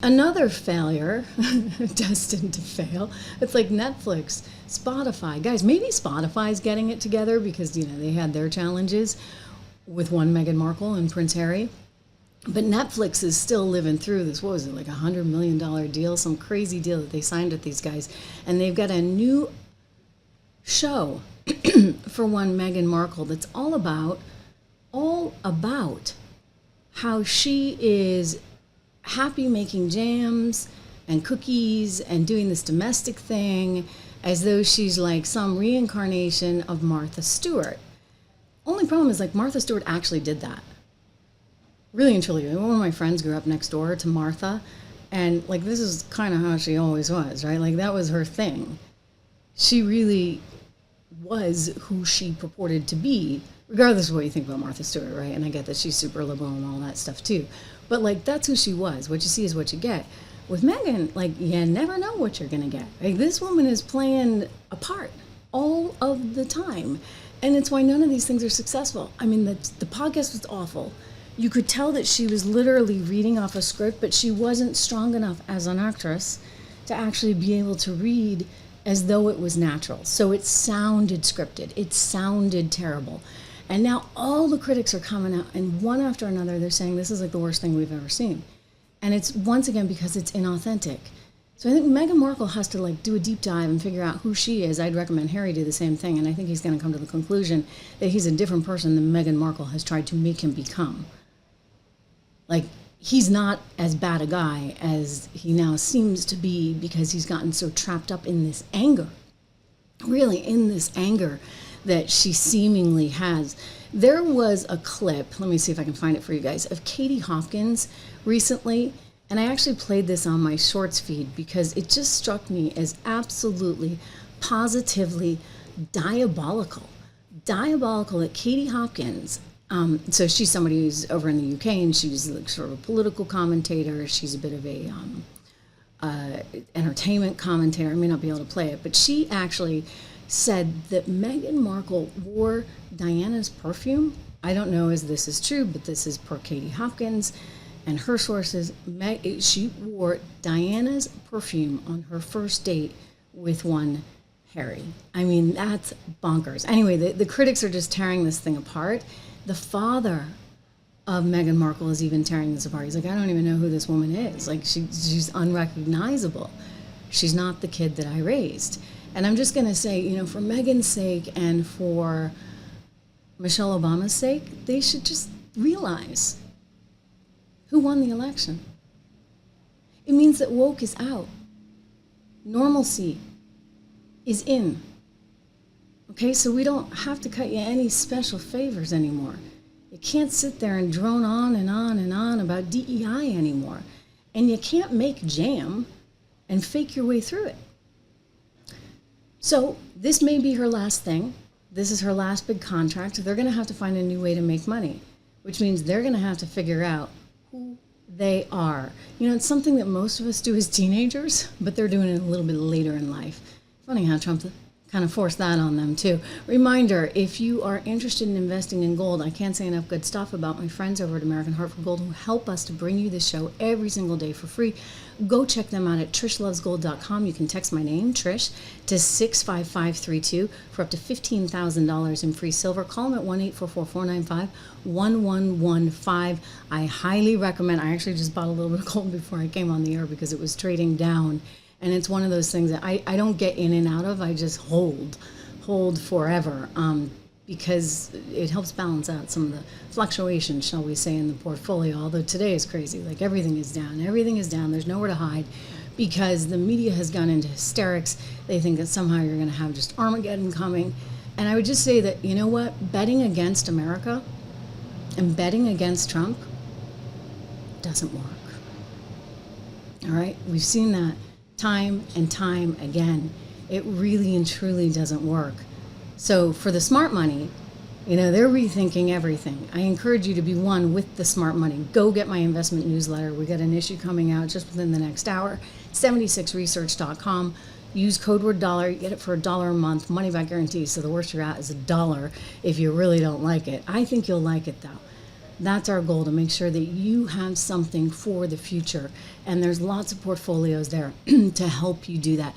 Another failure, destined to fail. It's like Netflix, Spotify. Guys, maybe Spotify's getting it together because, they had their challenges with one Meghan Markle and Prince Harry. But Netflix is still living through this, what was it, like $100 million deal, some crazy deal that they signed with these guys. And they've got a new show for one Meghan Markle that's all about how she is happy making jams and cookies and doing this domestic thing as though she's like some reincarnation of Martha Stewart. Only problem is, like, Martha Stewart actually did that. Really and truly. One of my friends grew up next door to Martha, and like this is kind of how she always was, right? Like that was her thing. She really was who she purported to be, regardless of what you think about Martha Stewart, right? And I get that she's super liberal and all that stuff too. But like that's who she was. What you see is what you get. With Meghan, like you never know what you're gonna get. Like this woman is playing a part all of the time. And it's why none of these things are successful. I mean, the podcast was awful. You could tell that she was literally reading off a script, but she wasn't strong enough as an actress to actually be able to read as though it was natural. So it sounded scripted. It sounded terrible. And now all the critics are coming out, and one after another, they're saying this is like the worst thing we've ever seen. And it's once again because it's inauthentic. So I think Meghan Markle has to like do a deep dive and figure out who she is. I'd recommend Harry do the same thing, and I think he's going to come to the conclusion that he's a different person than Meghan Markle has tried to make him become. Like, he's not as bad a guy as he now seems to be because he's gotten so trapped up in this anger. Really, in this anger that she seemingly has. There was a clip, let me see if I can find it for you guys, of Katie Hopkins recently. And I actually played this on my shorts feed because it just struck me as absolutely, positively diabolical. Diabolical that Katie Hopkins, so she's somebody who's over in the UK and she's like sort of a political commentator. She's a bit of a entertainment commentator. I may not be able to play it, but she actually said that Meghan Markle wore Diana's perfume. I don't know if this is true, but this is per Katie Hopkins. And her sources, she wore Diana's perfume on her first date with one Harry. I mean, that's bonkers. Anyway, the critics are just tearing this thing apart. The father of Meghan Markle is even tearing this apart. He's like, I don't even know who this woman is. Like, she's unrecognizable. She's not the kid that I raised. And I'm just going to say, for Meghan's sake and for Michelle Obama's sake, they should just realize who won the election. It means that woke is out. Normalcy is in. Okay, so we don't have to cut you any special favors anymore. You can't sit there and drone on and on and on about DEI anymore. And you can't make jam and fake your way through it. So this may be her last thing. This is her last big contract. They're going to have to find a new way to make money, which means they're going to have to figure out who they are. It's something that most of us do as teenagers, but they're doing it a little bit later in life. Funny how Trump kind of forced that on them too. Reminder, if you are interested in investing in gold, I can't say enough good stuff about my friends over at American Heart for Gold who help us to bring you this show every single day for free. Go check them out at trishlovesgold.com. You can text my name, Trish, to 65532 for up to $15,000 in free silver. Call them at 1-844-495-1115. I highly recommend. I actually just bought a little bit of gold before I came on the air because it was trading down. And it's one of those things that I don't get in and out of. I just hold forever because it helps balance out some of the fluctuations, shall we say, in the portfolio. Although today is crazy. Like everything is down. Everything is down. There's nowhere to hide because the media has gone into hysterics. They think that somehow you're going to have just Armageddon coming. And I would just say that, you know what? Betting against America and betting against Trump doesn't work. All right? We've seen that time and time again. It really and truly doesn't work. So for the smart money, they're rethinking everything. I encourage you to be one with the smart money. Go get my investment newsletter. We got an issue coming out just within the next hour. 76research.com. Use code word dollar. You get it for $1 a month. Money back guarantee. So the worst you're at is $1 if you really don't like it. I think you'll like it though. That's our goal, to make sure that you have something for the future. And there's lots of portfolios there to help you do that.